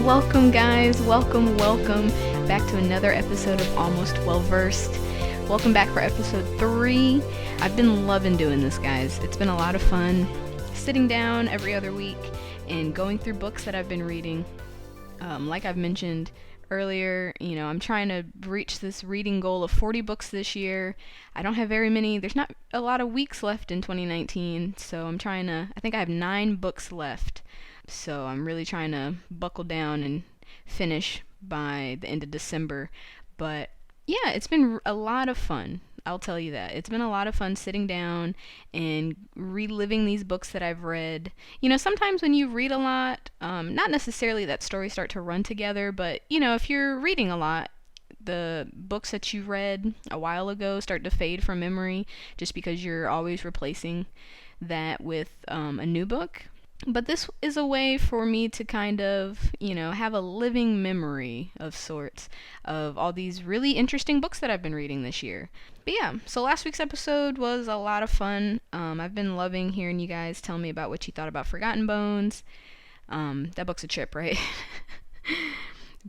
welcome guys, welcome back to another episode of Almost Well Versed. Welcome back for episode 3. I've been loving doing this, guys. It's been a lot of fun sitting down every other week and going through books that I've been reading. Like I've mentioned earlier, I'm trying to reach this reading goal of 40 books this year. I don't have very many. There's not a lot of weeks left in 2019, so I think I have 9 books left. So I'm really trying to buckle down and finish by the end of December. But yeah, it's been a lot of fun. I'll tell you that. It's been a lot of fun sitting down and reliving these books that I've read. Sometimes when you read a lot, not necessarily that stories start to run together, but, if you're reading a lot, the books that you read a while ago start to fade from memory just because you're always replacing that with a new book. But this is a way for me to kind of, have a living memory of sorts of all these really interesting books that I've been reading this year. But yeah, so last week's episode was a lot of fun. I've been loving hearing you guys tell me about what you thought about Forgotten Bones. That book's a trip, right?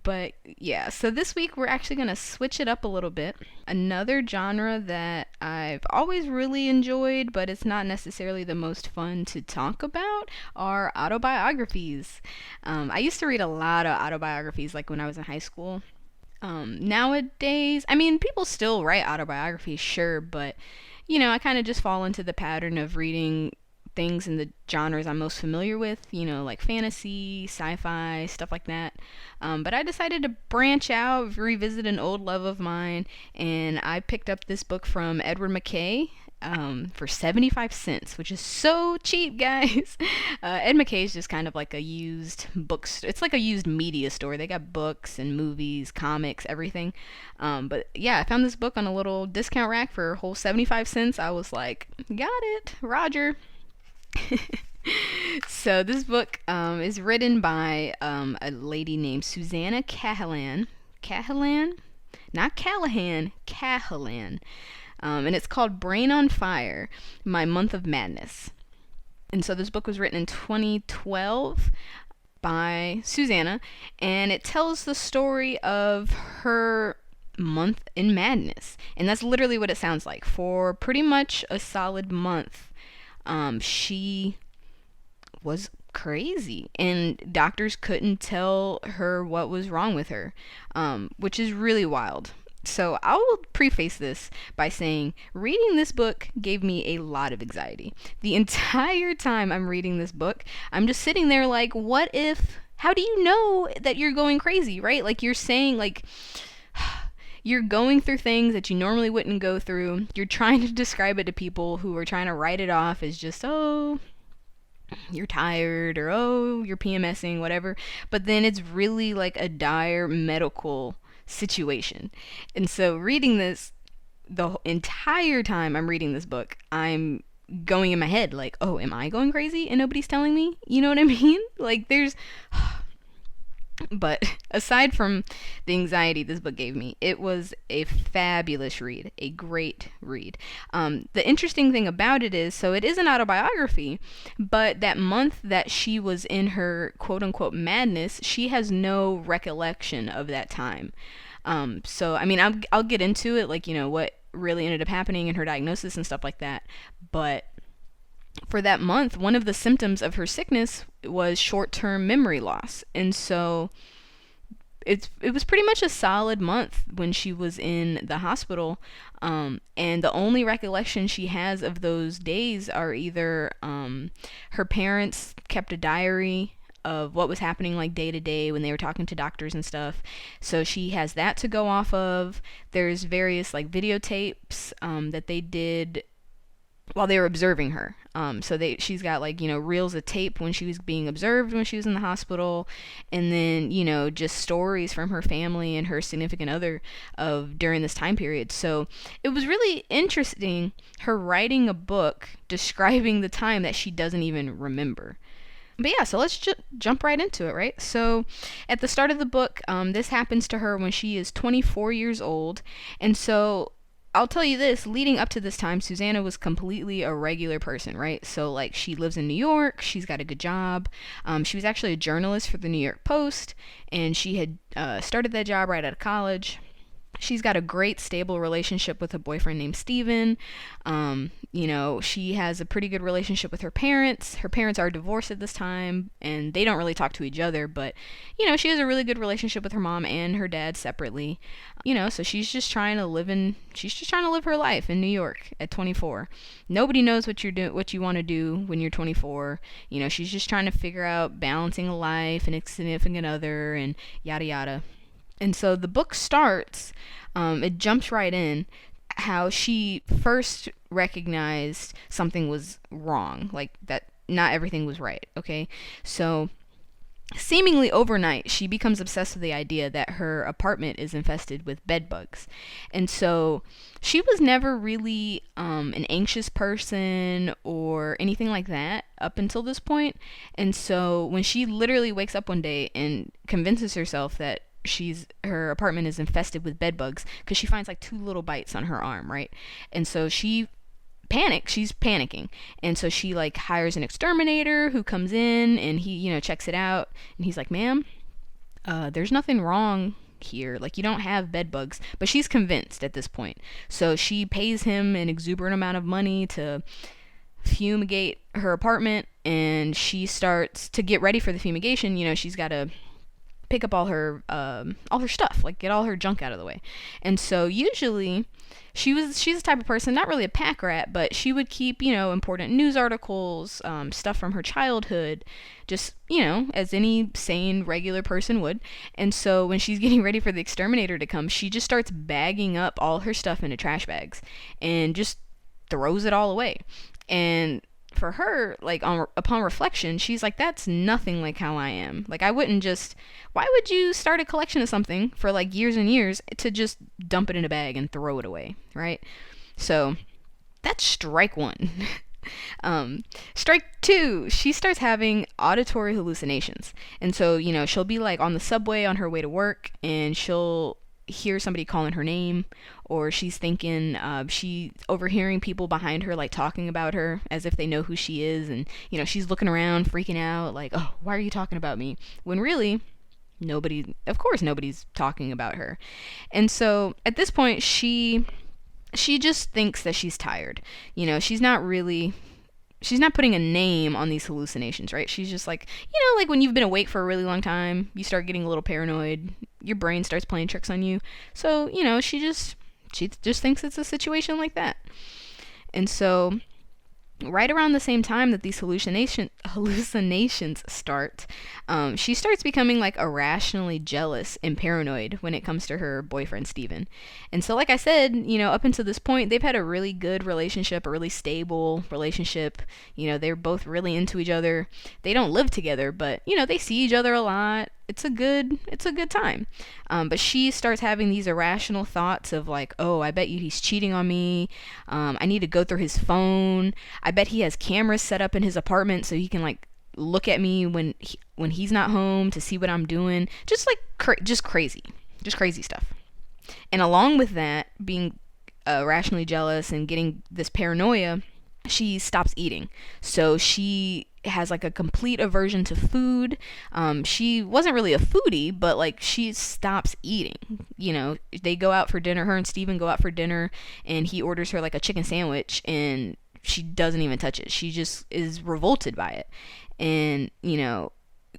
But yeah, so this week we're actually going to switch it up a little bit. Another genre that I've always really enjoyed, but it's not necessarily the most fun to talk about, are autobiographies. I used to read a lot of autobiographies like when I was in high school. Nowadays, people still write autobiographies, sure, but I kind of just fall into the pattern of reading things in the genres I'm most familiar with, like fantasy, sci-fi, stuff like that. But I decided to branch out, revisit an old love of mine, and I picked up this book from Edward McKay for 75 cents, which is so cheap, guys. Ed McKay is just kind of like a used bookstore. It's like a used media store. They got books and movies, comics, everything. But yeah, I found this book on a little discount rack for a whole 75 cents. I was like, got it, Roger. So this book is written by a lady named Susannah Cahalan. Cahalan? Not Callahan, Cahalan. And it's called Brain on Fire, My Month of Madness. And so this book was written in 2012 by Susannah, and it tells the story of her month in madness. And that's literally what it sounds like. For pretty much a solid month, she was crazy, and doctors couldn't tell her what was wrong with her, which is really wild. So I will preface this by saying reading this book gave me a lot of anxiety. The entire time I'm reading this book, I'm just sitting there like, what if, how do you know that you're going crazy, right? Like you're saying, like, you're going through things that you normally wouldn't go through. You're trying to describe it to people who are trying to write it off as just, oh, you're tired, or oh, you're PMSing, whatever. But then it's really like a dire medical situation. And so reading this, the entire time I'm reading this book, I'm going in my head like, oh, am I going crazy and nobody's telling me? You know what I mean? Like there's... But aside from the anxiety this book gave me, it was a fabulous read, a great read. The interesting thing about it is, so it is an autobiography, but that month that she was in her quote-unquote madness, she has no recollection of that time. So, I'll get into it, like, what really ended up happening in her diagnosis and stuff like that, but for that month, one of the symptoms of her sickness was short-term memory loss. And so it was pretty much a solid month when she was in the hospital. And the only recollection she has of those days are either her parents kept a diary of what was happening like day to day when they were talking to doctors and stuff. So she has that to go off of. There's various like videotapes that they did while they were observing her. She's got like, reels of tape when she was being observed when she was in the hospital, and then, just stories from her family and her significant other of during this time period. So it was really interesting, her writing a book describing the time that she doesn't even remember. But yeah, so let's jump right into it, right? So at the start of the book, this happens to her when she is 24 years old. And so I'll tell you this, leading up to this time, Susannah was completely a regular person, right? So, like, she lives in New York, she's got a good job. She was actually a journalist for the New York Post, and she had started that job right out of college. She's got a great stable relationship with a boyfriend named Steven. She has a pretty good relationship with her parents. Her parents are divorced at this time, and they don't really talk to each other, but she has a really good relationship with her mom and her dad separately. So she's just trying to live her life in New York at 24. Nobody knows what you want to do when you're 24. She's just trying to figure out balancing a life and a significant other and yada yada. And so the book starts, it jumps right in how she first recognized something was wrong, like that not everything was right, okay? So seemingly overnight, she becomes obsessed with the idea that her apartment is infested with bed bugs. And so she was never really an anxious person or anything like that up until this point. And so when she literally wakes up one day and convinces herself that her apartment is infested with bed bugs because she finds like 2 little bites on her arm, right? And so she's panicking, and so she like hires an exterminator who comes in, and he checks it out, and he's like, ma'am, there's nothing wrong here, like you don't have bed bugs. But she's convinced at this point, so she pays him an exuberant amount of money to fumigate her apartment, and she starts to get ready for the fumigation. She's got to pick up all her stuff, like get all her junk out of the way. And so usually she's the type of person, not really a pack rat, but she would keep important news articles, stuff from her childhood, just as any sane regular person would. And so when she's getting ready for the exterminator to come, she just starts bagging up all her stuff into trash bags and just throws it all away. And for her, like upon reflection, she's like, that's nothing like how I am. Like, why would you start a collection of something for like years and years to just dump it in a bag and throw it away, right? So that's strike 1. Strike 2, she starts having auditory hallucinations. And so she'll be like on the subway on her way to work, and she'll hear somebody calling her name, or she's thinking, she overhearing people behind her like talking about her as if they know who she is, and she's looking around freaking out like, oh, why are you talking about me, when really nobody's talking about her. And so at this point she just thinks that she's tired. She's not putting a name on these hallucinations, right? She's just like, like when you've been awake for a really long time, you start getting a little paranoid, your brain starts playing tricks on you. So, she just thinks it's a situation like that. And so right around the same time that these hallucinations start, she starts becoming like irrationally jealous and paranoid when it comes to her boyfriend Steven. And so, like I said, up until this point, they've had a really good relationship, a really stable relationship. They're both really into each other. They don't live together, but they see each other a lot. It's a good time. But she starts having these irrational thoughts of like, oh, I bet you he's cheating on me. I need to go through his phone. I bet he has cameras set up in his apartment so he can like look at me when he's not home to see what I'm doing. Just like just crazy stuff. And along with that, being irrationally jealous and getting this paranoia, she stops eating. So she has like a complete aversion to food. She wasn't really a foodie, but like she stops eating. They go out for dinner, her and Steven go out for dinner, and he orders her like a chicken sandwich, and she doesn't even touch it. She just is revolted by it. And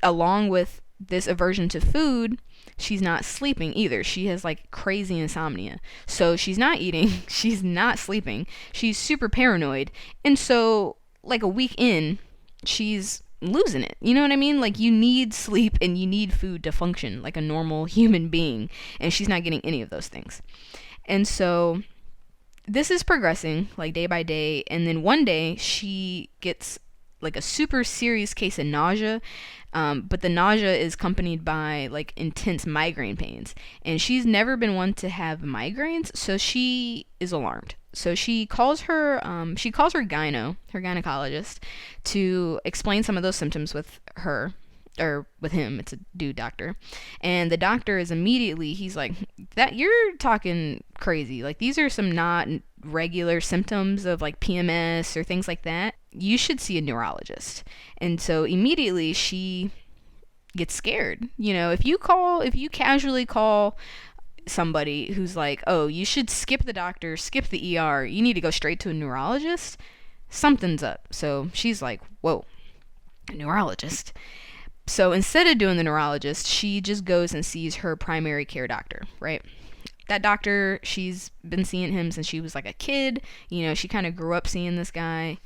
along with this aversion to food, she's not sleeping either. She has like crazy insomnia. So she's not eating, she's not sleeping, she's super paranoid. And so like a week in, she's losing it. You know what I mean? Like, you need sleep and you need food to function like a normal human being, and she's not getting any of those things. And so this is progressing like day by day, and then one day she gets like a super serious case of nausea, but the nausea is accompanied by like intense migraine pains, and she's never been one to have migraines, so she is alarmed. So she calls her gynecologist to explain some of those symptoms with her, or with him, it's a dude doctor. And the doctor is immediately, he's like, that you're talking crazy. Like, these are some not regular symptoms of like PMS or things like that. You should see a neurologist. And so immediately she gets scared. If you casually call somebody who's like, oh, you should skip the doctor, skip the ER, you need to go straight to a neurologist, something's up. So she's like, whoa, a neurologist. So instead of doing the neurologist, she just goes and sees her primary care doctor, right? That doctor, she's been seeing him since she was like a kid. She kind of grew up seeing this guy.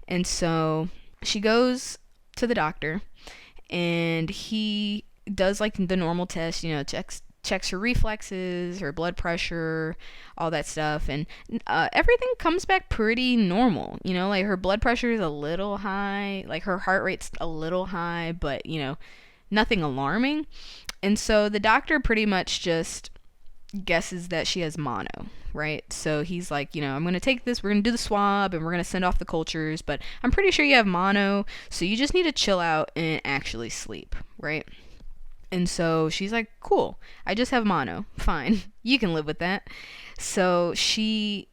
And so she goes to the doctor, and he does like the normal test, checks her reflexes, her blood pressure, all that stuff, and everything comes back pretty normal. Like her blood pressure is a little high, like her heart rate's a little high, but nothing alarming. And so the doctor pretty much just guesses that she has mono, right? So he's like, I'm going to take this, we're going to do the swab, and we're going to send off the cultures, but I'm pretty sure you have mono, so you just need to chill out and actually sleep, right? And so she's like, cool, I just have mono, fine, you can live with that. So she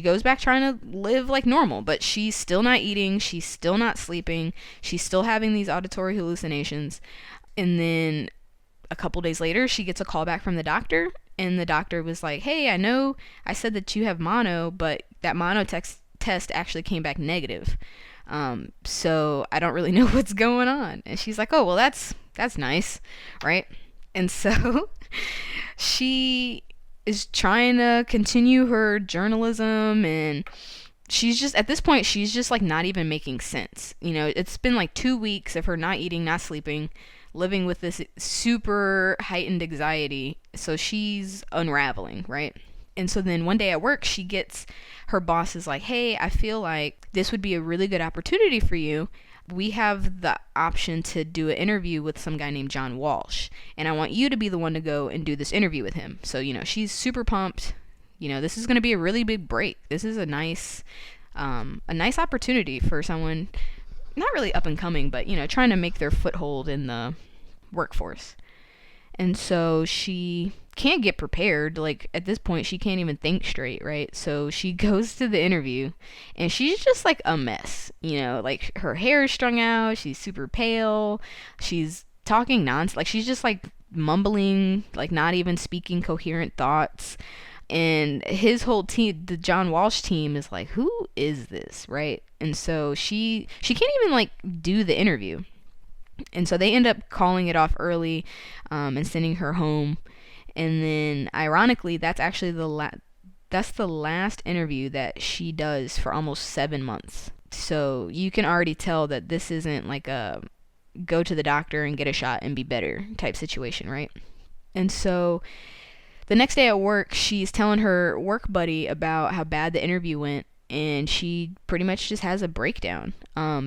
goes back trying to live like normal, but she's still not eating, she's still not sleeping, she's still having these auditory hallucinations. And then a couple days later, she gets a call back from the doctor, and the doctor was like, hey, I know I said that you have mono, but that mono test actually came back negative. So I don't really know what's going on. And she's like, oh, well, that's nice, right? And so she is trying to continue her journalism, and she's just, at this point, she's just like not even making sense. It's been like 2 weeks of her not eating, not sleeping, living with this super heightened anxiety. So she's unraveling, right? And so then one day at work, her boss is like, hey, I feel like this would be a really good opportunity for you. We have the option to do an interview with some guy named John Walsh, and I want you to be the one to go and do this interview with him. So, she's super pumped. This is going to be a really big break. This is a nice opportunity for someone not really up and coming, but, trying to make their foothold in the workforce. And so she can't get prepared. Like, at this point, she can't even think straight, right? So she goes to the interview, and she's just like a mess. Like her hair is strung out, she's super pale, she's talking nonsense. Like, she's just like mumbling, like not even speaking coherent thoughts. And his whole team, the John Walsh team, is like, who is this, right? And so she can't even like do the interview. And so they end up calling it off early, and sending her home. And then, ironically, that's actually that's the last interview that she does for almost 7 months. So you can already tell that this isn't like a go to the doctor and get a shot and be better type situation, right? And so the next day at work, she's telling her work buddy about how bad the interview went, and she pretty much just has a breakdown.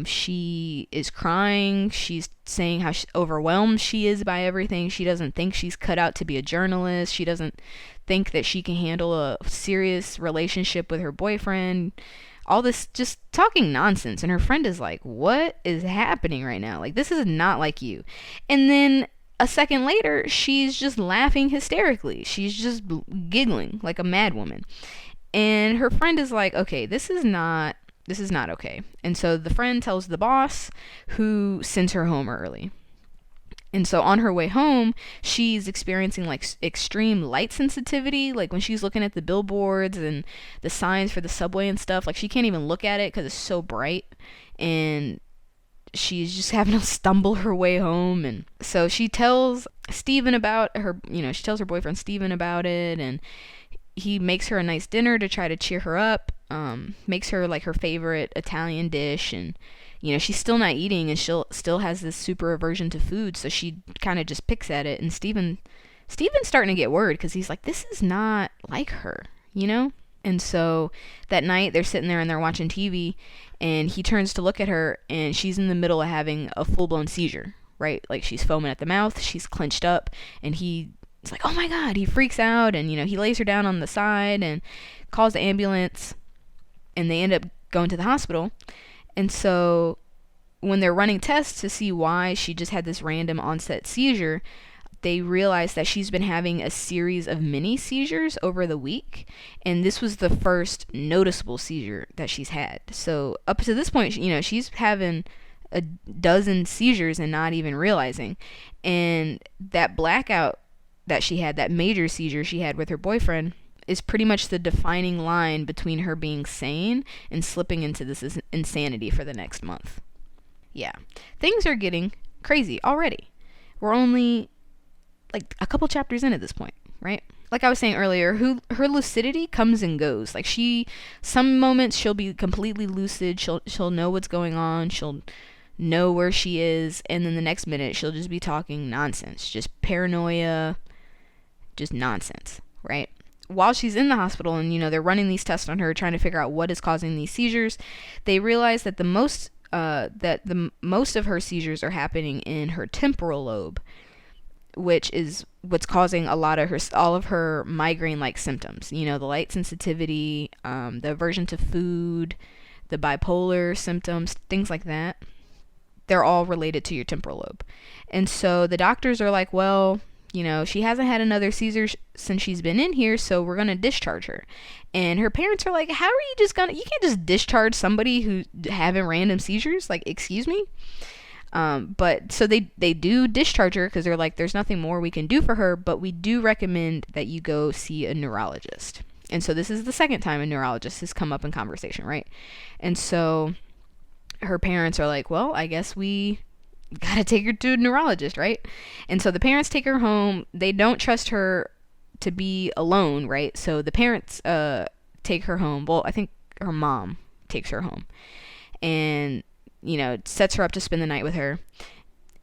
She is crying. She's saying how overwhelmed she is by everything. She doesn't think she's cut out to be a journalist. She doesn't think that she can handle a serious relationship with her boyfriend. All this just talking nonsense. And her friend is like, what is happening right now? Like, this is not like you. And then a second later, she's just laughing hysterically. She's just giggling like a mad woman. And her friend is like, okay, this is not okay. And so the friend tells the boss, who sends her home early. And so on her way home, she's experiencing like extreme light sensitivity. Like when she's looking at the billboards and the signs for the subway and stuff, like she can't even look at it because it's so bright. And she's just having to stumble her way home. And so she tells Steven about her, she tells her boyfriend Steven about it, and he makes her a nice dinner to try to cheer her up, makes her like her favorite Italian dish, and she's still not eating, and she'll still has this super aversion to food, so she kind of just picks at it. And Steven's starting to get worried because he's like, this is not like her, And so that night they're sitting there and they're watching TV, and he turns to look at her, and she's in the middle of having a full-blown seizure, right? Like she's foaming at the mouth, she's clenched up, and it's like, oh my God, he freaks out, and he lays her down on the side and calls the ambulance, and they end up going to the hospital. And so when they're running tests to see why she just had this random onset seizure, they realized that she's been having a series of mini seizures over the week, and this was the first noticeable seizure that she's had. So up to this point, she's having a dozen seizures and not even realizing. And that blackout that she had, that major seizure she had with her boyfriend, is pretty much the defining line between her being sane and slipping into this insanity for the next month. Yeah, things are getting crazy already. We're only like a couple chapters in at this point, right? Like I was saying earlier, her lucidity comes and goes. Like some moments she'll be completely lucid. She'll know what's going on. She'll know where she is, and then the next minute she'll just be talking nonsense, just paranoia, just nonsense, right? While she's in the hospital and they're running these tests on her, trying to figure out what is causing these seizures, they realize that the most of her seizures are happening in her temporal lobe, which is what's causing all of her migraine-like symptoms. The light sensitivity, the aversion to food, the bipolar symptoms, things like that. They're all related to your temporal lobe. And so the doctors are like, well, she hasn't had another seizure since she's been in here, so we're going to discharge her. And her parents are like, how are you you can't just discharge somebody who's having random seizures? Like, excuse me? But so they do discharge her because they're like, there's nothing more we can do for her, but we do recommend that you go see a neurologist. And so this is the second time a neurologist has come up in conversation, right? And so her parents are like, well, I guess we gotta take her to a neurologist, right? And so the parents take her home. They don't trust her to be alone, right? So the parents take her home. Well, I think her mom takes her home and sets her up to spend the night with her.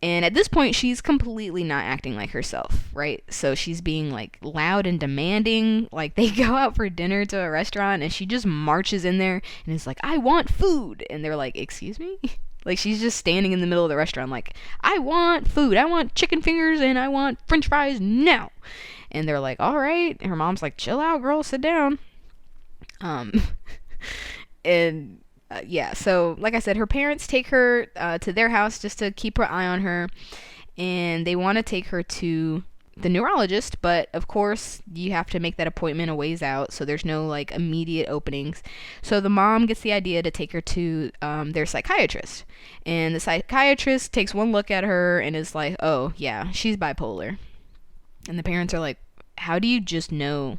And at this point, she's completely not acting like herself, right? So she's being like loud and demanding. Like they go out for dinner to a restaurant and she just marches in there and is like, I want food. And they're like, excuse me? Like she's just standing in the middle of the restaurant like, I want food. I want chicken fingers and I want french fries now. And they're like, all right. And her mom's like, chill out, girl, sit down. Yeah, so like I said, her parents take her to their house just to keep her eye on her, and they want to take her to the neurologist, but of course you have to make that appointment a ways out, so there's no like immediate openings. So the mom gets the idea to take her to their psychiatrist, and the psychiatrist takes one look at her and is like, oh yeah, she's bipolar. And the parents are like, how do you just know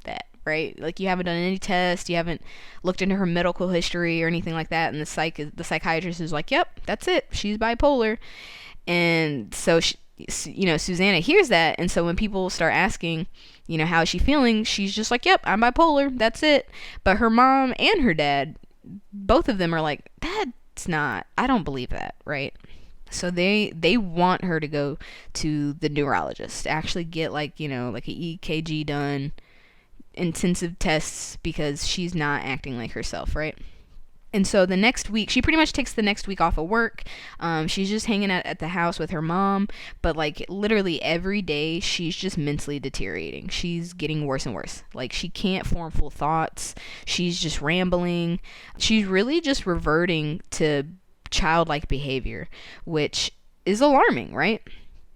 that? Right? Like you haven't done any tests, you haven't looked into her medical history or anything like that. And the psychiatrist is like, yep, that's it. She's bipolar. And so, Susannah hears that. And so when people start asking, how is she feeling? She's just like, yep, I'm bipolar. That's it. But her mom and her dad, both of them are like, I don't believe that. Right? So they want her to go to the neurologist, actually get like an EKG done, intensive tests, because she's not acting like herself, right? And so the next week, she pretty much takes the next week off of work. She's just hanging out at the house with her mom, but like literally every day she's just mentally deteriorating. She's getting worse and worse. Like she can't form full thoughts. She's just rambling. She's really just reverting to childlike behavior, which is alarming, right?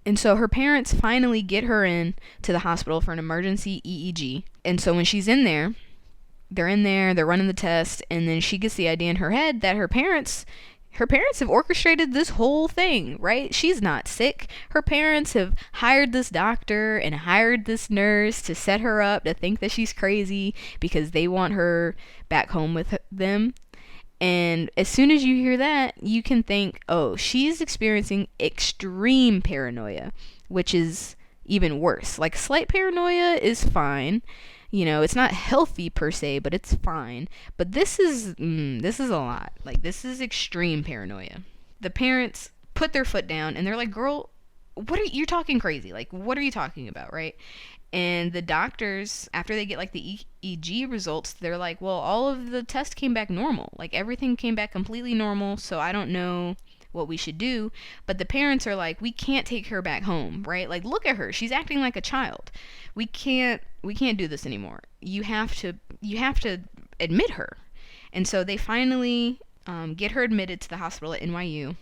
And so her parents finally get her in to the hospital for an emergency EEG. And so when she's in there, they're running the test, and then she gets the idea in her head that her parents have orchestrated this whole thing, right? She's not sick. Her parents have hired this doctor and hired this nurse to set her up to think that she's crazy because they want her back home with them. And as soon as you hear that, you can think, oh, she's experiencing extreme paranoia, which is even worse. Like slight paranoia is fine. It's not healthy per se, but it's fine. But this is a lot. Like this is extreme paranoia. The parents put their foot down and they're like, girl, you're talking crazy. Like, what are you talking about, right? And the doctors, after they get like the EEG results, they're like, well, all of the tests came back normal. Like everything came back completely normal. So I don't know what we should do. But the parents are like, we can't take her back home, right? Like, look at her. She's acting like a child. We can't do this anymore. You have to admit her. And so they finally get her admitted to the hospital at NYU.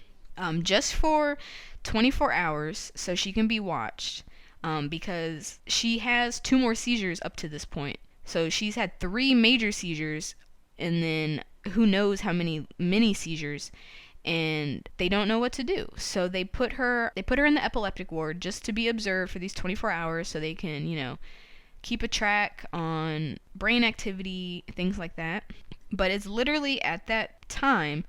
just for 24 hours so she can be watched, because she has 2 more seizures up to this point. So she's had 3 major seizures, and then who knows how many mini seizures, and they don't know what to do. So they put her in the epileptic ward just to be observed for these 24 hours so they can, keep a track on brain activity, things like that. But it's literally at that time,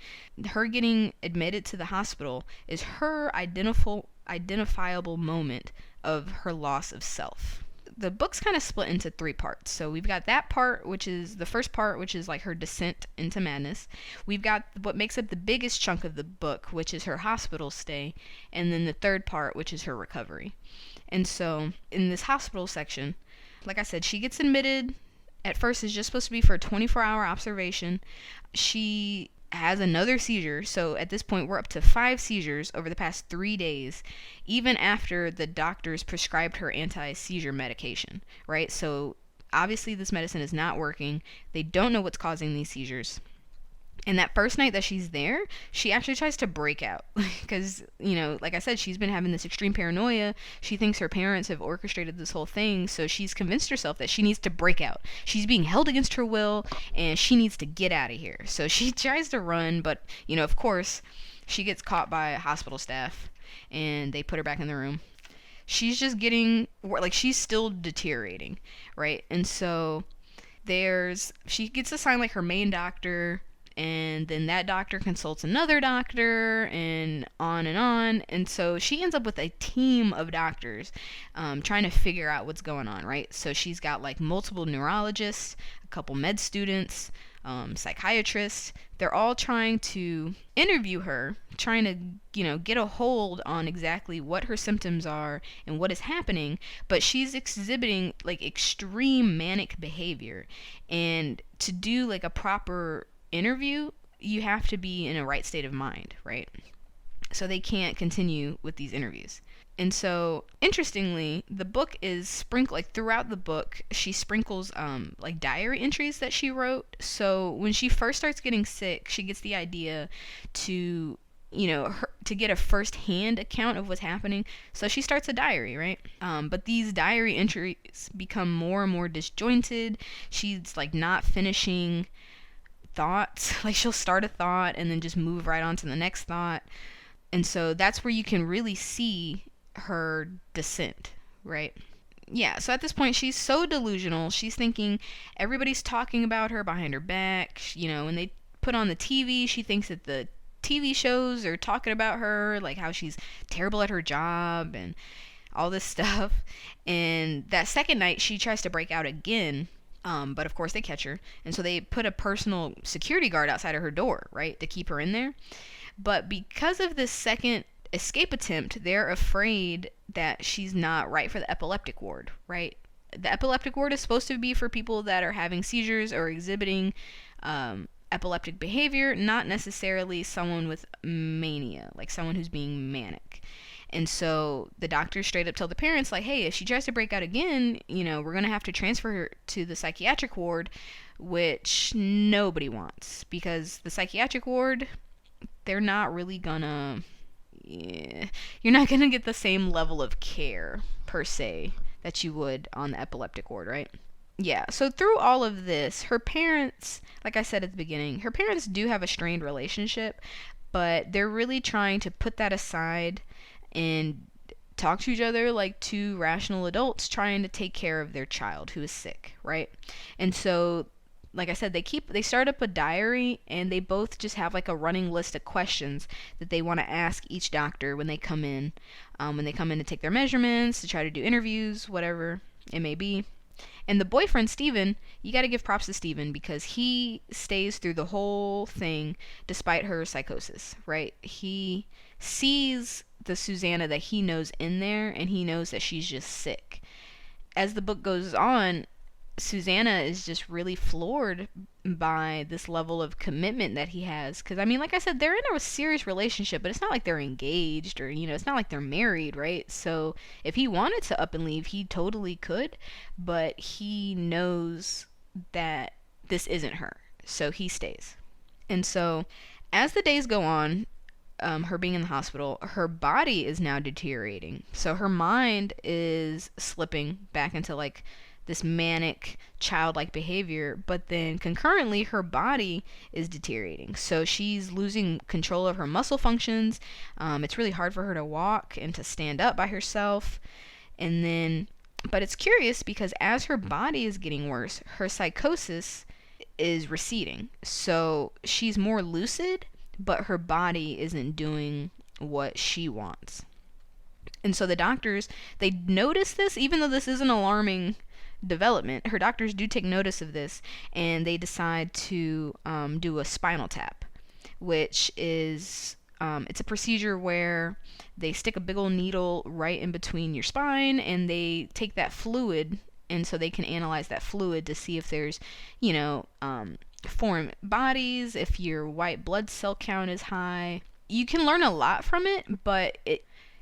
her getting admitted to the hospital is her identifiable moment of her loss of self. The book's kind of split into 3 parts. So we've got that part, which is the first part, which is like her descent into madness. We've got what makes up the biggest chunk of the book, which is her hospital stay. And then the third part, which is her recovery. And so in this hospital section, like I said, she gets admitted. At first, it's just supposed to be for a 24-hour observation. She has another seizure. So at this point, we're up to 5 seizures over the past 3 days, even after the doctors prescribed her anti-seizure medication, right? So obviously this medicine is not working. They don't know what's causing these seizures. And that first night that she's there, she actually tries to break out because, like I said, she's been having this extreme paranoia. She thinks her parents have orchestrated this whole thing. So she's convinced herself that she needs to break out. She's being held against her will and she needs to get out of here. So she tries to run, but, of course, she gets caught by hospital staff and they put her back in the room. She's just she's still deteriorating, right? And so she gets assigned like her main doctor, and then that doctor consults another doctor, and on and on. And so she ends up with a team of doctors trying to figure out what's going on, right? So she's got like multiple neurologists, a couple med students, psychiatrists. They're all trying to interview her, trying to, get a hold on exactly what her symptoms are and what is happening. But she's exhibiting like extreme manic behavior. And to do like a proper interview, you have to be in a right state of mind, right? So they can't continue with these interviews. And so, interestingly, the book is like throughout the book, she sprinkles like diary entries that she wrote. So when she first starts getting sick, she gets the idea to to get a first-hand account of what's happening. So she starts a diary, right? But these diary entries become more and more disjointed. She's like not finishing thoughts. Like she'll start a thought and then just move right on to the next thought. And so that's where you can really see her descent, right? Yeah, so at this point she's so delusional. She's thinking everybody's talking about her behind her back. When they put on the TV, she thinks that the TV shows are talking about her, like how she's terrible at her job and all this stuff. And that second night she tries to break out again. But of course they catch her. And so they put a personal security guard outside of her door, right, to keep her in there. But because of this second escape attempt, they're afraid that she's not right for the epileptic ward, right? The epileptic ward is supposed to be for people that are having seizures or exhibiting epileptic behavior, not necessarily someone with mania, like someone who's being manic. And so the doctors straight up tell the parents, like, hey, if she tries to break out again, we're going to have to transfer her to the psychiatric ward, which nobody wants. Because the psychiatric ward, they're not really gonna... you're not going to get the same level of care, per se, that you would on the epileptic ward, right? Yeah, so through all of this, her parents, like I said at the beginning, her parents do have a strained relationship, but they're really trying to put that aside and talk to each other like two rational adults trying to take care of their child who is sick, right? And so, like I said, they start up a diary, and they both just have like a running list of questions that they want to ask each doctor when they come in to take their measurements, to try to do interviews, whatever it may be. And the boyfriend, Steven, you got to give props to Steven because he stays through the whole thing despite her psychosis, right? He sees the Susannah that he knows in there, and he knows that she's just sick. As the book goes on, Susannah is just really floored by this level of commitment that he has. Because, I mean, like I said, they're in a serious relationship, but it's not like they're engaged or, it's not like they're married, right? So if he wanted to up and leave, he totally could. But he knows that this isn't her. So he stays. And so as the days go on, her being in the hospital, her body is now deteriorating. So her mind is slipping back into like this manic childlike behavior, but then concurrently her body is deteriorating. So she's losing control of her muscle functions. It's really hard for her to walk and to stand up by herself. And then, but it's curious because as her body is getting worse, her psychosis is receding. So she's more lucid, but her body isn't doing what she wants. And so the doctors, they notice this, even though this is an alarming development. Her doctors do take notice of this, and they decide to do a spinal tap, which is it's a procedure where they stick a big old needle right in between your spine, and they take that fluid, and so they can analyze that fluid to see if there's, foreign bodies, if your white blood cell count is high. You can learn a lot from it, but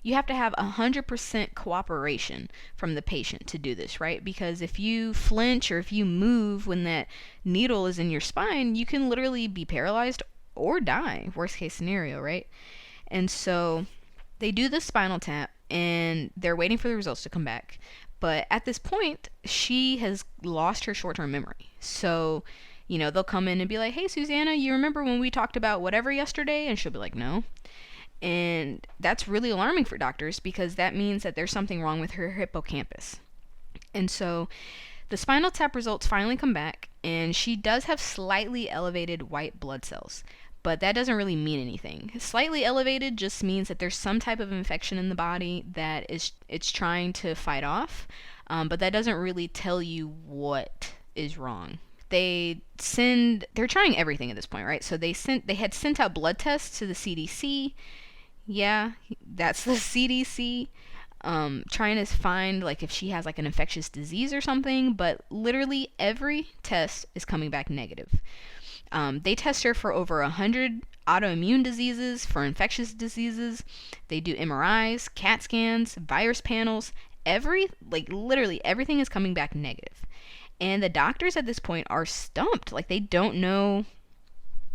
you have to have 100% cooperation from the patient to do this, right? Because if you flinch or if you move when that needle is in your spine, you can literally be paralyzed or die, worst case scenario, right? And so they do the spinal tap, and they're waiting for the results to come back. But at this point, she has lost her short-term memory. So, they'll come in and be like, hey, Susannah, you remember when we talked about whatever yesterday? And she'll be like, no. And that's really alarming for doctors because that means that there's something wrong with her hippocampus. And so the spinal tap results finally come back, and she does have slightly elevated white blood cells. But that doesn't really mean anything. Slightly elevated just means that there's some type of infection in the body that it's trying to fight off, but that doesn't really tell you what is wrong. They're trying everything at this point, right? So they had sent out blood tests to the CDC. Yeah, that's the CDC. Trying to find like if she has like an infectious disease or something, but literally every test is coming back negative. They test her for over 100 autoimmune diseases, for infectious diseases. They do MRIs, CAT scans, virus panels. Literally everything is coming back negative. And the doctors at this point are stumped. Like they don't know.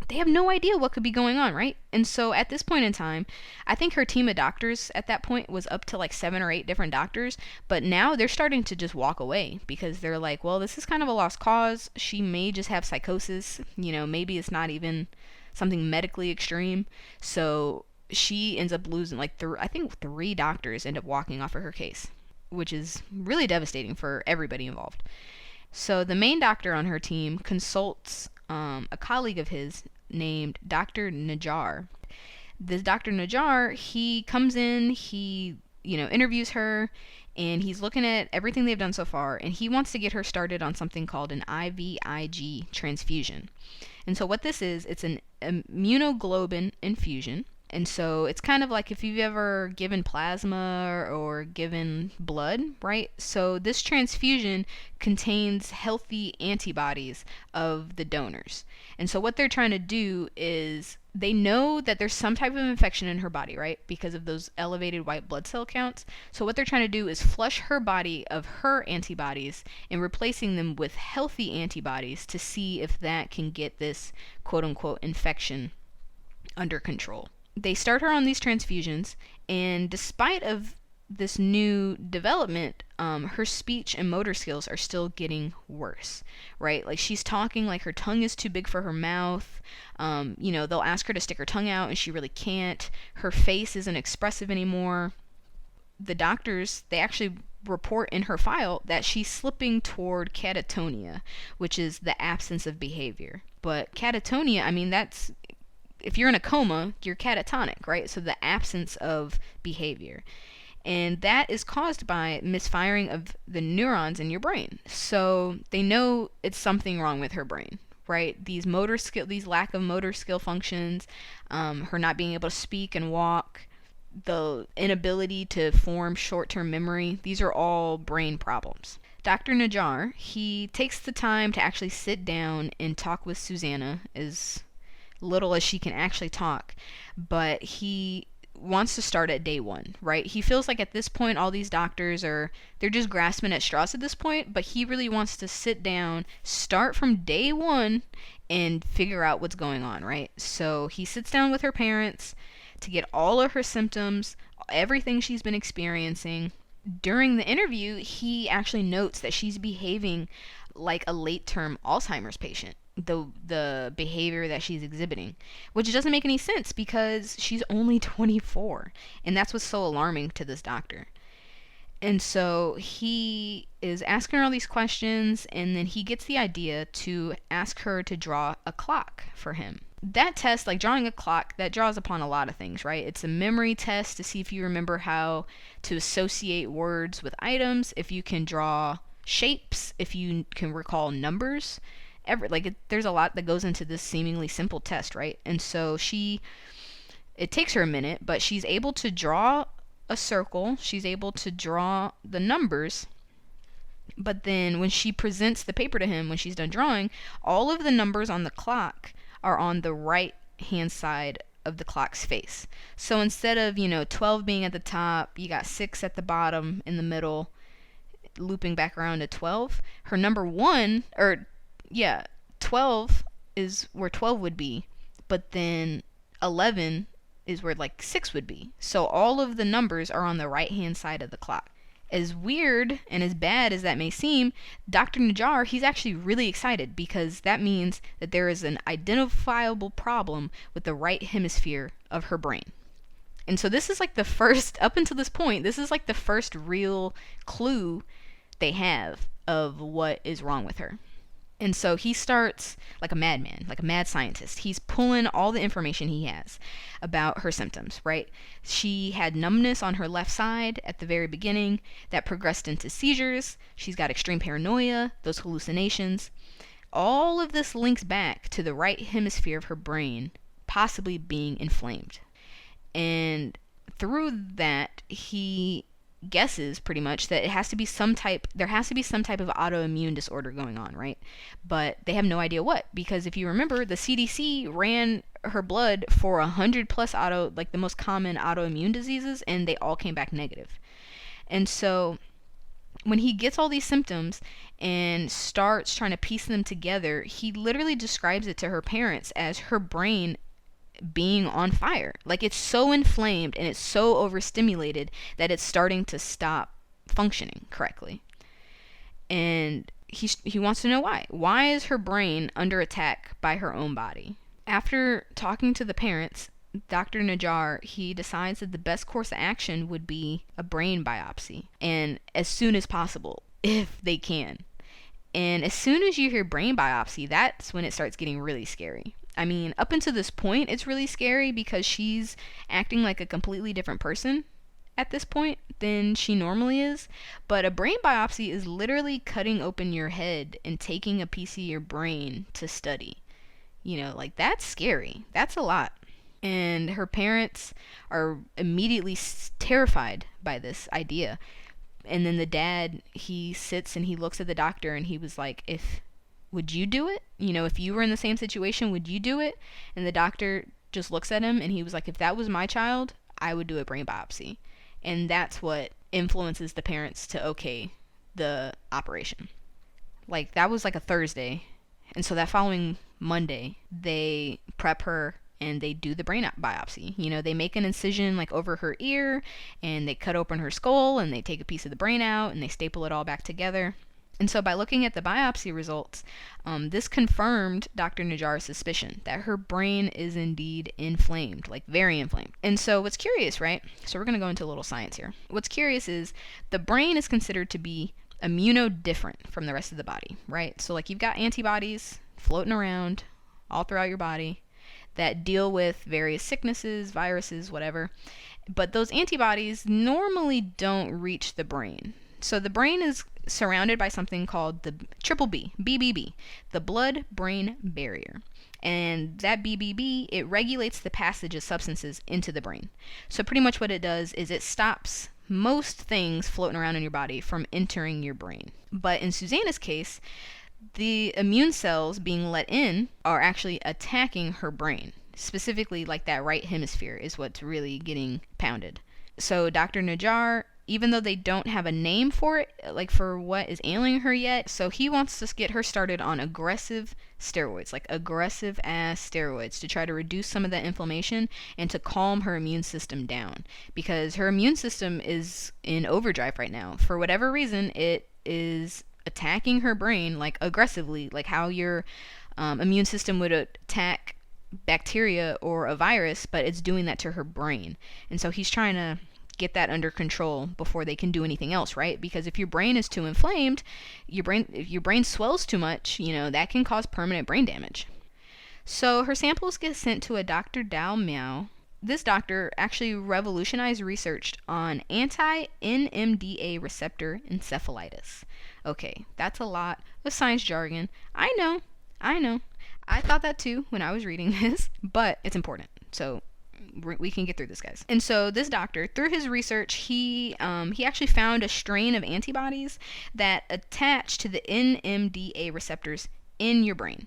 They have no idea what could be going on, right? And so at this point in time, I think her team of doctors at that point was up to like 7 or 8 different doctors. But now they're starting to just walk away because they're like, well, this is kind of a lost cause. She may just have psychosis. Maybe it's not even something medically extreme. So she ends up losing I think 3 doctors end up walking off of her case, which is really devastating for everybody involved. So the main doctor on her team consults a colleague of his named Dr. Najjar. This Dr. Najjar, he comes in, he, interviews her, and he's looking at everything they've done so far, and he wants to get her started on something called an IVIG transfusion. And so what this is, it's an immunoglobulin infusion. And so it's kind of like if you've ever given plasma or given blood, right? So this transfusion contains healthy antibodies of the donors. And so what they're trying to do is they know that there's some type of infection in her body, right? Because of those elevated white blood cell counts. So what they're trying to do is flush her body of her antibodies and replacing them with healthy antibodies to see if that can get this quote unquote infection under control. They start her on these transfusions, and despite of this new development, her speech and motor skills are still getting worse, right? Like she's talking like her tongue is too big for her mouth. They'll ask her to stick her tongue out and she really can't. Her face isn't expressive anymore. The doctors, they actually report in her file that she's slipping toward catatonia, which is the absence of behavior. But catatonia, that's... if you're in a coma, you're catatonic, right? So the absence of behavior. And that is caused by misfiring of the neurons in your brain. So they know it's something wrong with her brain, right? These lack of motor skill functions, her not being able to speak and walk, the inability to form short-term memory, these are all brain problems. Dr. Najjar, he takes the time to actually sit down and talk with Susannah as little as she can actually talk, but he wants to start at day 1, right? He feels like at this point all these doctors they're just grasping at straws at this point, but he really wants to sit down, start from day 1 and figure out what's going on, right? So he sits down with her parents, to get all of her symptoms, everything she's been experiencing. During the interview, he actually notes that she's behaving like a late-term Alzheimer's patient. The behavior that she's exhibiting, which doesn't make any sense because she's only 24, and that's what's so alarming to this doctor. And so he is asking her all these questions, and then he gets the idea to ask her to draw a clock for him. That test, like drawing a clock, that draws upon a lot of things, right? It's a memory test to see if you remember how to associate words with items, if you can draw shapes, if you can recall numbers. There's a lot that goes into this seemingly simple test, right? And so it takes her a minute, but she's able to draw a circle, she's able to draw the numbers, but then when she presents the paper to him, when she's done drawing, all of the numbers on the clock are on the right hand side of the clock's face. So instead of 12 being at the top, you got 6 at the bottom, in the middle, looping back around to 12. Her number 1, or 12 is where 12 would be, but then 11 is where 6 would be. So all of the numbers are on the right hand side of the clock. As weird and as bad as that may seem, Dr. Najjar, he's actually really excited because that means that there is an identifiable problem with the right hemisphere of her brain. And so this is the first, up until this point, this is the first real clue they have of what is wrong with her. And so he starts like a madman, like a mad scientist. He's pulling all the information he has about her symptoms, right? She had numbness on her left side at the very beginning that progressed into seizures. She's got extreme paranoia, those hallucinations. All of this links back to the right hemisphere of her brain possibly being inflamed. And through that, he guesses pretty much that there has to be some type of autoimmune disorder going on, right? But they have no idea what, because if you remember, the CDC ran her blood for 100 plus the most common autoimmune diseases, and they all came back negative. And so when he gets all these symptoms and starts trying to piece them together, he literally describes it to her parents as her brain being on fire. It's so inflamed and it's so overstimulated that it's starting to stop functioning correctly. And he wants to know why. Why is her brain under attack by her own body? After talking to the parents, Dr. Najjar, he decides that the best course of action would be a brain biopsy, and as soon as possible, if they can. And as soon as you hear brain biopsy, that's when it starts getting really scary. I mean, up until this point, it's really scary because she's acting like a completely different person at this point than she normally is. But a brain biopsy is literally cutting open your head and taking a piece of your brain to study. That's scary. That's a lot. And her parents are immediately terrified by this idea. And then the dad, he sits and he looks at the doctor and he was like, would you do it? If you were in the same situation, would you do it? And the doctor just looks at him and he was like, if that was my child, I would do a brain biopsy. And that's what influences the parents to okay the operation. That was a Thursday. And so that following Monday, they prep her and they do the brain biopsy. They make an incision over her ear and they cut open her skull and they take a piece of the brain out and they staple it all back together. And so by looking at the biopsy results, this confirmed Dr. Najjar's suspicion that her brain is indeed inflamed, very inflamed. And so what's curious, right? So we're going to go into a little science here. What's curious is the brain is considered to be immunodifferent from the rest of the body, right? So you've got antibodies floating around all throughout your body that deal with various sicknesses, viruses, whatever. But those antibodies normally don't reach the brain. So the brain is surrounded by something called the BBB, the blood-brain barrier. And that BBB, it regulates the passage of substances into the brain. So pretty much what it does is it stops most things floating around in your body from entering your brain. But in Susannah's case, the immune cells being let in are actually attacking her brain. Specifically, that right hemisphere is what's really getting pounded. So Dr. Najjar, even though they don't have a name for it, like for what is ailing her yet. So he wants to get her started on aggressive steroids, like aggressive ass steroids, to try to reduce some of that inflammation and to calm her immune system down, because her immune system is in overdrive right now. For whatever reason, it is attacking her brain like aggressively, like how your immune system would attack bacteria or a virus, but it's doing that to her brain. And so he's trying to get that under control before they can do anything else, right? Because if your brain is too inflamed, if your brain swells too much, that can cause permanent brain damage. So her samples get sent to a Dr. Dao Miao. This doctor actually revolutionized research on anti-NMDA receptor encephalitis. Okay, that's a lot of science jargon. I know. I thought that too when I was reading this, but it's important. So we can get through this, guys. And so this doctor, through his research, he actually found a strain of antibodies that attach to the NMDA receptors in your brain,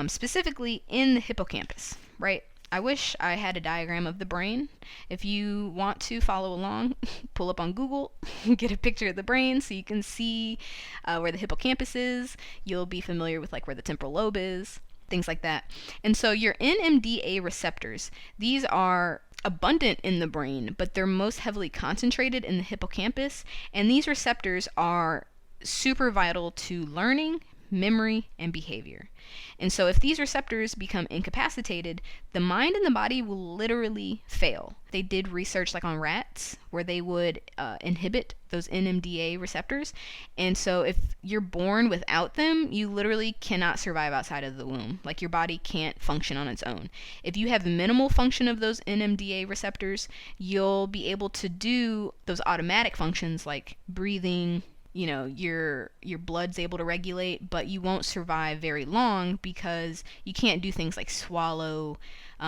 specifically in the hippocampus, right? I wish I had a diagram of the brain. If you want to follow along, pull up on Google, get a picture of the brain so you can see where the hippocampus is. You'll be familiar with like where the temporal lobe is, things like that. And so your NMDA receptors, these are abundant in the brain, but they're most heavily concentrated in the hippocampus. And these receptors are super vital to learning, memory, and behavior. And so if these receptors become incapacitated, the mind and the body will literally fail. They did research like on rats where they would inhibit those NMDA receptors. And so if you're born without them, you literally cannot survive outside of the womb. Like your body can't function on its own. If you have minimal function of those NMDA receptors, you'll be able to do those automatic functions like breathing, your blood's able to regulate, but you won't survive very long because you can't do things like swallow,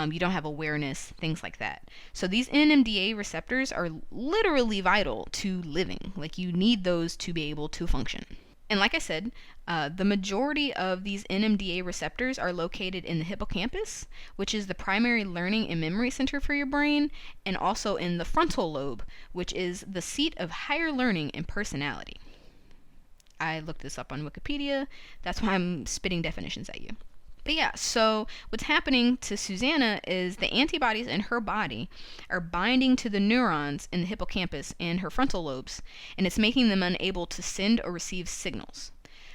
you don't have awareness, things like that. So these NMDA receptors are literally vital to living. Like you need those to be able to function. And like I said, the majority of these NMDA receptors are located in the hippocampus, which is the primary learning and memory center for your brain, and also in the frontal lobe, which is the seat of higher learning and personality. I looked this up on Wikipedia. That's why I'm spitting definitions at you. But yeah, so what's happening to Susannah is the antibodies in her body are binding to the neurons in the hippocampus and her frontal lobes, and it's making them unable to send or receive signals.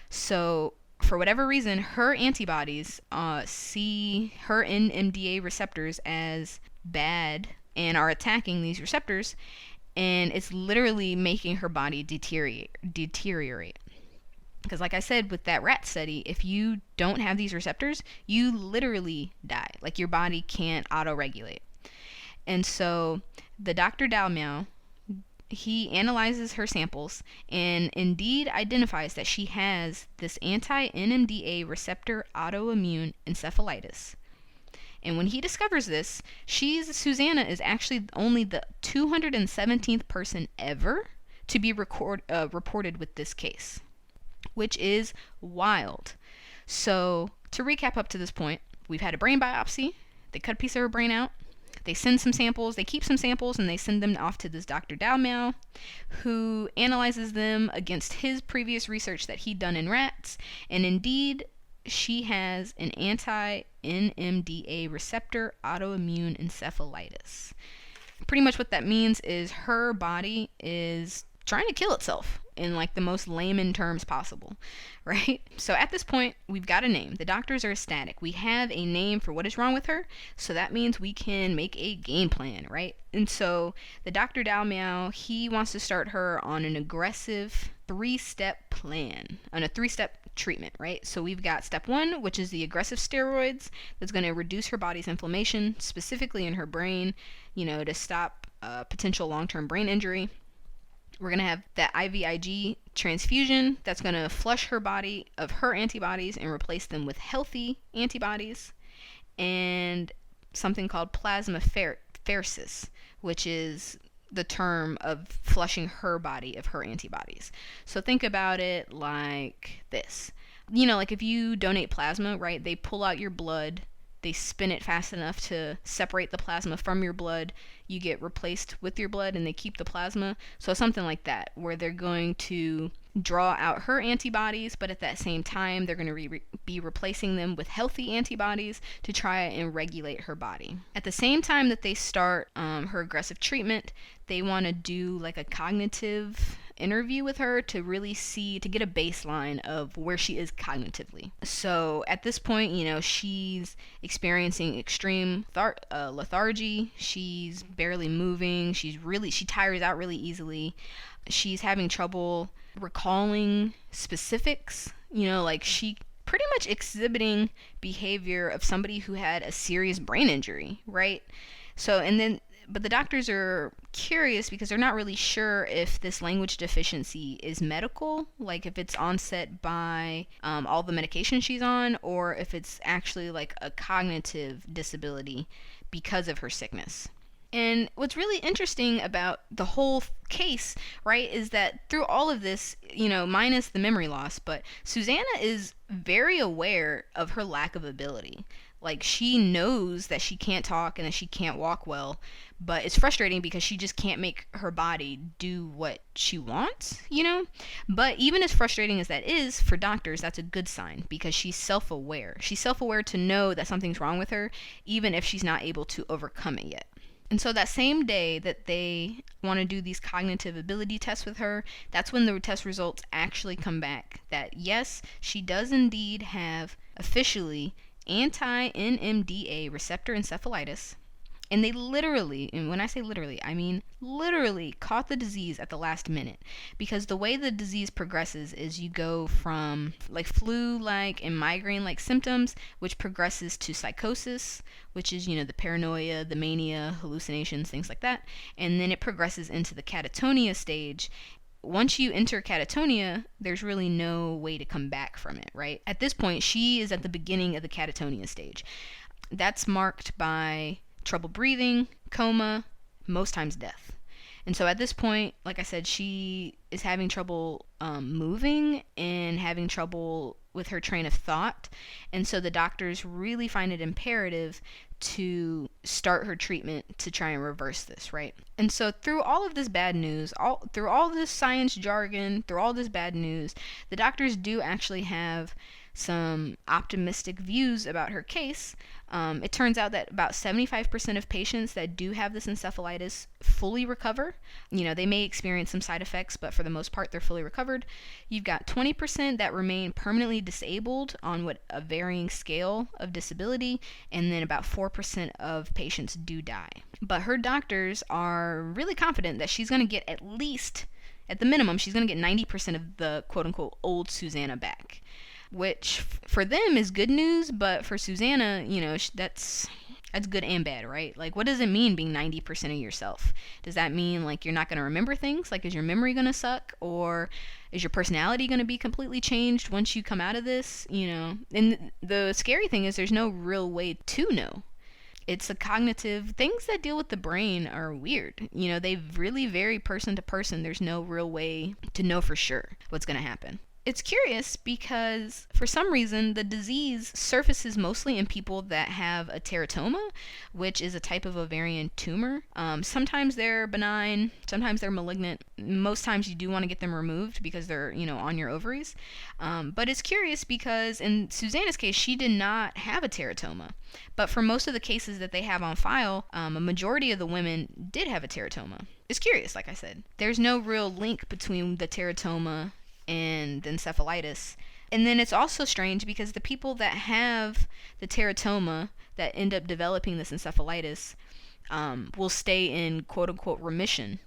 So for whatever reason, her antibodies see her NMDA receptors as bad and are attacking these receptors, and it's literally making her body deteriorate. Because like I said, with that rat study, if you don't have these receptors, you literally die. Like your body can't auto-regulate. And so the Dr. Dao Miao, he analyzes her samples and indeed identifies that she has this anti-NMDA receptor autoimmune encephalitis. And when he discovers this, Susannah is actually only the 217th person ever to be reported with this case, which is wild. So to recap up to this point, we've had a brain biopsy. They cut a piece of her brain out. They send some samples. They keep some samples and they send them off to this Dr. Dao Miao, who analyzes them against his previous research that he'd done in rats. And indeed, she has an anti-NMDA receptor autoimmune encephalitis. Pretty much what that means is her body is trying to kill itself in like the most layman terms possible, right? So at this point, we've got a name. The doctors are ecstatic. We have a name for what is wrong with her, so that means we can make a game plan, right? And so the Dr. Dao Miao, he wants to start her on an aggressive 3-step plan, on a 3-step treatment, right? So we've got step 1, which is the aggressive steroids that's going to reduce her body's inflammation, specifically in her brain, to stop potential long-term brain injury. We're going to have that IVIG transfusion that's going to flush her body of her antibodies and replace them with healthy antibodies, and something called plasmapheresis, which is the term of flushing her body of her antibodies. So think about it like this. Like if you donate plasma, right, they pull out your blood they spin it fast enough to separate the plasma from your blood, you get replaced with your blood and they keep the plasma. So something like that, where they're going to draw out her antibodies, but at that same time they're going to be replacing them with healthy antibodies to try and regulate her body. At the same time that they start her aggressive treatment, they want to do like a cognitive interview with her to really see, to get a baseline of where she is cognitively. So at this point, she's experiencing extreme lethargy. She's barely moving. She tires out really easily. She's having trouble recalling specifics. Like she pretty much exhibiting behavior of somebody who had a serious brain injury, right? But the doctors are curious because they're not really sure if this language deficiency is medical, like if it's onset by all the medication she's on, or if it's actually like a cognitive disability because of her sickness. And what's really interesting about the whole case, right, is that through all of this, minus the memory loss, but Susannah is very aware of her lack of ability. Like, she knows that she can't talk and that she can't walk well, but it's frustrating because she just can't make her body do what she wants, But even as frustrating as that is, for doctors, that's a good sign because she's self-aware. She's self-aware to know that something's wrong with her, even if she's not able to overcome it yet. And so that same day that they want to do these cognitive ability tests with her, that's when the test results actually come back that yes, she does indeed have officially anti-NMDA receptor encephalitis. And they literally, and when I say literally, I mean literally caught the disease at the last minute. Because the way the disease progresses is you go from like flu-like and migraine-like symptoms, which progresses to psychosis, which is, the paranoia, the mania, hallucinations, things like that. And then it progresses into the catatonia stage. Once you enter catatonia, there's really no way to come back from it, right? At this point, she is at the beginning of the catatonia stage. That's marked by trouble breathing, coma, most times death. And so at this point, like I said, she is having trouble moving and having trouble with her train of thought. And so the doctors really find it imperative to start her treatment to try and reverse this, right? And so through all of this bad news, through all this science jargon, through all this bad news, the doctors do actually have some optimistic views about her case. It turns out that about 75% of patients that do have this encephalitis fully recover. They may experience some side effects, but for the most part, they're fully recovered. You've got 20% that remain permanently disabled on a varying scale of disability, and then about 4% of patients do die. But her doctors are really confident that she's going to get at the minimum, she's going to get 90% of the quote-unquote old Susannah back. Which for them is good news, but for Susannah, that's good and bad, right? Like, what does it mean being 90% of yourself? Does that mean like you're not going to remember things? Like, is your memory going to suck, or is your personality going to be completely changed once you come out of this? And the scary thing is there's no real way to know. It's a cognitive, things that deal with the brain are weird. They really vary person to person. There's no real way to know for sure what's going to happen. It's curious because for some reason the disease surfaces mostly in people that have a teratoma, which is a type of ovarian tumor. Sometimes they're benign, sometimes they're malignant. Most times you do want to get them removed because they're, on your ovaries. But it's curious because in Susannah's case, she did not have a teratoma. But for most of the cases that they have on file, a majority of the women did have a teratoma. It's curious, like I said. There's no real link between the teratoma and the encephalitis. And then it's also strange because the people that have the teratoma that end up developing this encephalitis will stay in quote-unquote remission.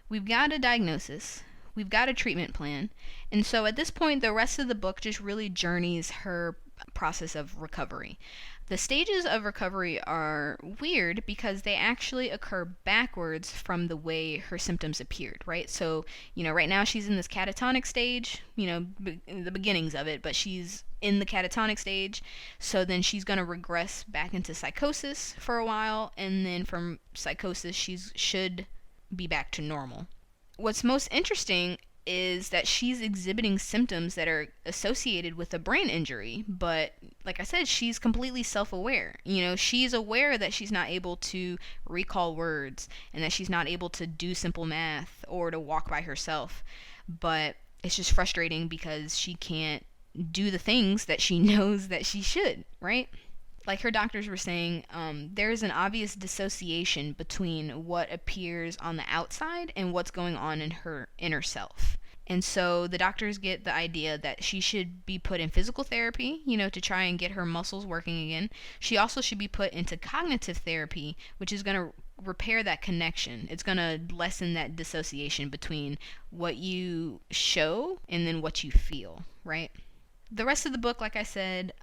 We've got a diagnosis, we've got a treatment plan, and so at this point the rest of the book just really journeys her process of recovery. The stages of recovery are weird because they actually occur backwards from the way her symptoms appeared, right? So, right now she's in this catatonic stage, the beginnings of it, but she's in the catatonic stage. So then she's going to regress back into psychosis for a while, and then from psychosis should be back to normal. What's most interesting is that she's exhibiting symptoms that are associated with a brain injury. But like I said, she's completely self-aware. She's aware that she's not able to recall words and that she's not able to do simple math or to walk by herself. But it's just frustrating because she can't do the things that she knows that she should, right? Like her doctors were saying, there's an obvious dissociation between what appears on the outside and what's going on in her inner self. And so the doctors get the idea that she should be put in physical therapy, to try and get her muscles working again. She also should be put into cognitive therapy, which is going to repair that connection. It's going to lessen that dissociation between what you show and then what you feel, right? The rest of the book, like I said,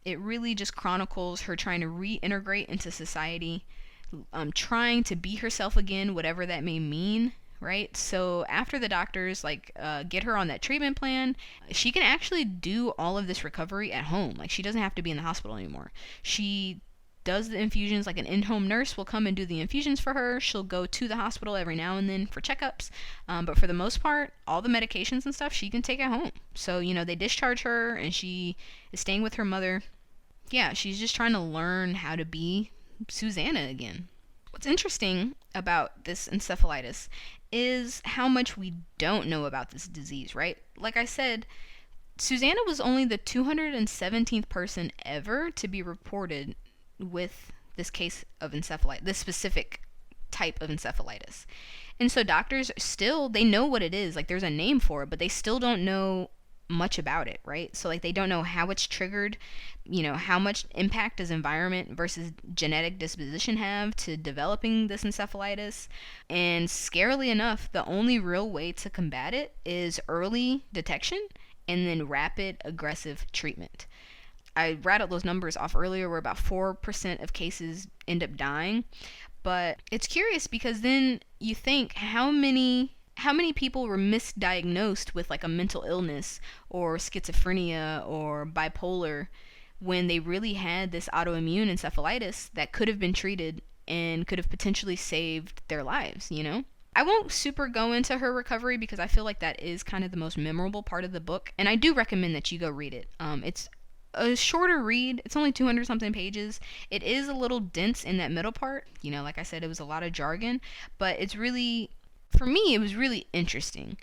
it really just chronicles her trying to reintegrate into society, trying to be herself again, whatever that may mean, right? So after the doctors get her on that treatment plan, she can actually do all of this recovery at home. Like, she doesn't have to be in the hospital anymore. She does the infusions, like an in-home nurse will come and do the infusions for her. She'll go to the hospital every now and then for checkups, but for the most part, all the medications and stuff she can take at home. So they discharge her and she is staying with her mother. Yeah, she's just trying to learn how to be Susannah again. What's interesting about this encephalitis is how much we don't know about this disease, right? Like I said, Susannah was only the 217th person ever to be reported with this case of encephalitis, this specific type of encephalitis. And so doctors still, they know what it is, like there's a name for it, but they still don't know much about it, right? So they don't know how it's triggered, how much impact does environment versus genetic disposition have to developing this encephalitis. And scarily enough, the only real way to combat it is early detection and then rapid aggressive treatment. I rattled those numbers off earlier where about 4% of cases end up dying. But it's curious because then you think how many people were misdiagnosed with like a mental illness or schizophrenia or bipolar when they really had this autoimmune encephalitis that could have been treated and could have potentially saved their lives, I won't super go into her recovery because I feel like that is kind of the most memorable part of the book, and I do recommend that you go read it. It's a shorter read. It's only 200 something pages. It is a little dense in that middle part. Like I said, it was a lot of jargon, but it's really, for me, it was really interesting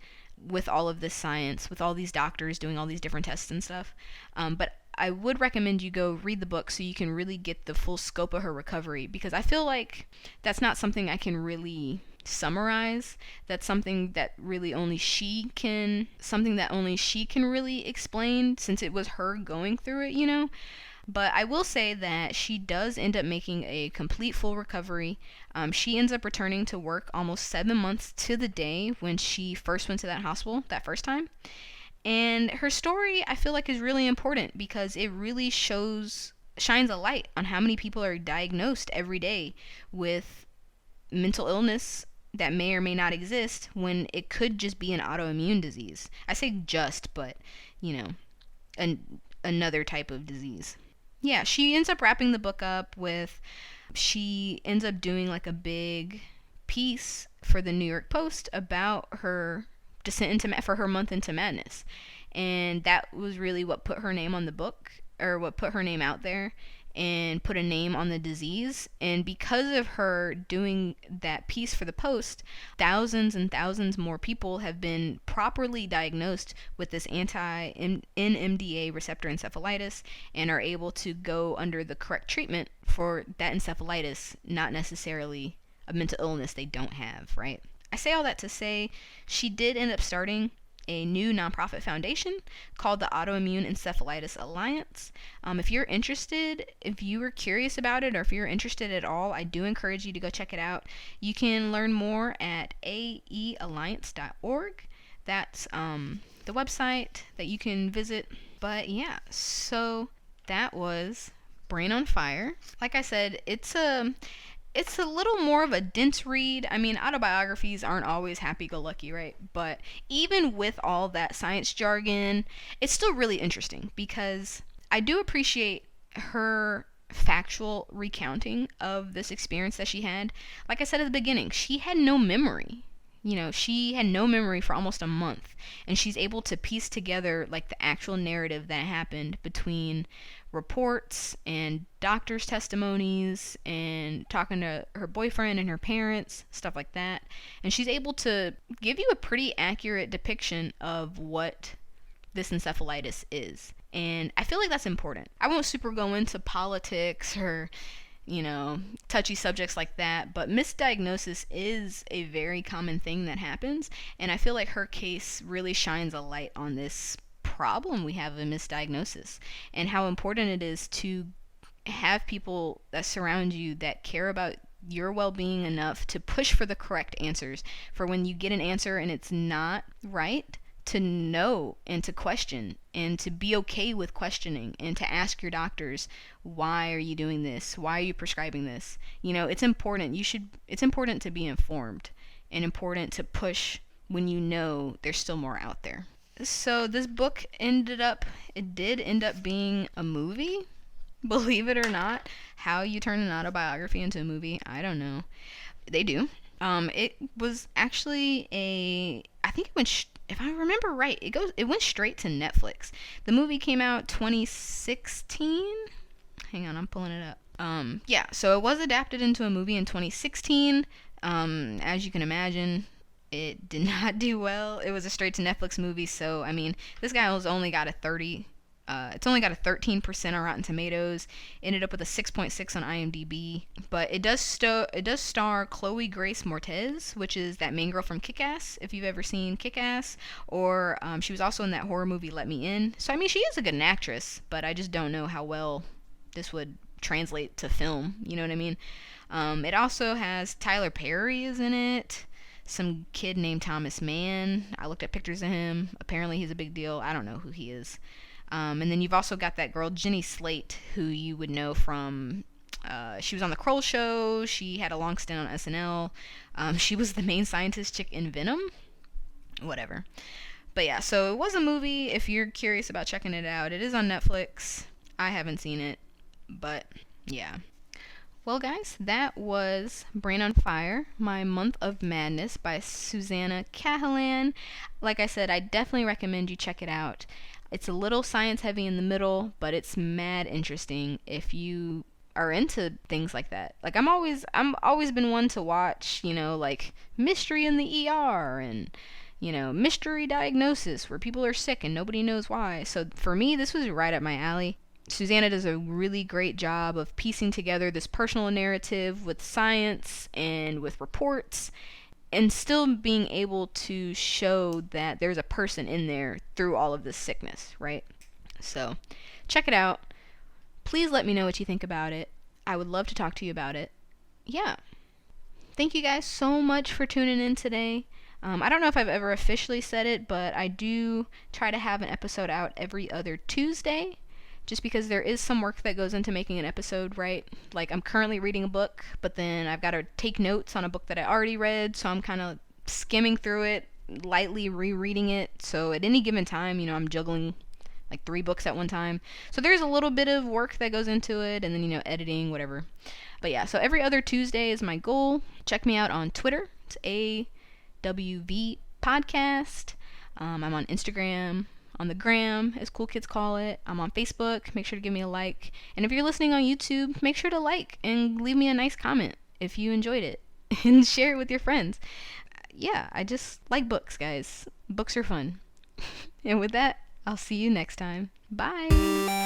with all of this science, with all these doctors doing all these different tests and stuff. But I would recommend you go read the book so you can really get the full scope of her recovery, because I feel like that's not something I can really summarize. That's something that really only she can really explain, since it was her going through it. But I will say that she does end up making a complete full recovery. She ends up returning to work almost 7 months to the day when she first went to that hospital that first time. And her story, I feel like, is really important because it really shines a light on how many people are diagnosed every day with mental illness that may or may not exist when it could just be an autoimmune disease. I say just, but, another type of disease. Yeah, she ends up wrapping the book up with, she ends up doing like a big piece for the New York Post about her descent into, for her month into madness. And that was really what put her name on the book, or what put her name out there and put a name on the disease. And because of her doing that piece for the Post, thousands and thousands more people have been properly diagnosed with this anti-NMDA receptor encephalitis and are able to go under the correct treatment for that encephalitis, not necessarily a mental illness they don't have, right? I say all that to say she did end up starting a new nonprofit foundation called the Autoimmune Encephalitis Alliance. If you're interested, if you were curious about it, or if you're interested at all, I do encourage you to go check it out. You can learn more at aealliance.org. That's the website that you can visit. But yeah, so that was Brain on Fire. Like I said, it's a little more of a dense read. I mean, autobiographies aren't always happy-go-lucky, right? But even with all that science jargon, it's still really interesting because I do appreciate her factual recounting of this experience that she had. Like I said at the beginning, she had no memory. she had no memory for almost a month, and she's able to piece together like the actual narrative that happened between reports and doctors' testimonies and talking to her boyfriend and her parents, stuff like that. And she's able to give you a pretty accurate depiction of what this encephalitis is. And I feel like that's important. I won't super go into politics or touchy subjects like that, but misdiagnosis is a very common thing that happens, and I feel like her case really shines a light on this problem we have in misdiagnosis and how important it is to have people that surround you that care about your well-being enough to push for the correct answers, for when you get an answer and it's not right, to know and to question and to be okay with questioning and to ask your doctors, why are you doing this? Why are you prescribing this? It's important. It's important to be informed and important to push when there's still more out there. So this book did end up being a movie. Believe it or not, how you turn an autobiography into a movie, I don't know. They do. It was actually I think it went if I remember right, it went straight to Netflix. The movie came out 2016. Hang on, I'm pulling it up. Yeah, so it was adapted into a movie in 2016. As you can imagine, it did not do well. It was a straight to Netflix movie, so I mean, this guy has only got a 30. It's only got a 13% on Rotten Tomatoes. Ended up with a 6.6 on IMDb. But it does star Chloe Grace Moretz, which is that main girl from Kick-Ass, if you've ever seen Kick-Ass. Or she was also in that horror movie Let Me In. So, I mean, she is a good actress, but I just don't know how well this would translate to film. You know what I mean? It also has Tyler Perry is in it. Some kid named Thomas Mann. I looked at pictures of him. Apparently he's a big deal. I don't know who he is. And then you've also got that girl, Jenny Slate, who you would know from, she was on The Kroll Show. She had a long stint on SNL. She was the main scientist chick in Venom. Whatever. But yeah, so it was a movie. If you're curious about checking it out, it is on Netflix. I haven't seen it, but yeah. Well, guys, that was Brain on Fire, My Month of Madness by Susannah Cahalan. Like I said, I definitely recommend you check it out. It's a little science heavy in the middle, but it's mad interesting if you are into things like that. Like I'm always been one to watch, like Mystery in the ER and mystery diagnosis where people are sick and nobody knows why. So for me, this was right up my alley. Susannah does a really great job of piecing together this personal narrative with science and with reports, and still being able to show that there's a person in there through all of this sickness, right? So, check it out. Please let me know what you think about it. I would love to talk to you about it. Yeah. Thank you guys so much for tuning in today. I don't know if I've ever officially said it, but I do try to have an episode out every other Tuesday. Just because there is some work that goes into making an episode, right? Like, I'm currently reading a book, but then I've got to take notes on a book that I already read, so I'm kind of skimming through it, lightly rereading it. So at any given time, I'm juggling like 3 books at one time. So there's a little bit of work that goes into it, and then, editing, whatever. But yeah, so every other Tuesday is my goal. Check me out on Twitter. It's AWV Podcast. I'm on Instagram. On the gram, as cool kids call it. I'm on Facebook. Make sure to give me a like. And if you're listening on YouTube, make sure to like and leave me a nice comment if you enjoyed it. And share it with your friends. Yeah, I just like books, guys. Books are fun. And with that, I'll see you next time. Bye!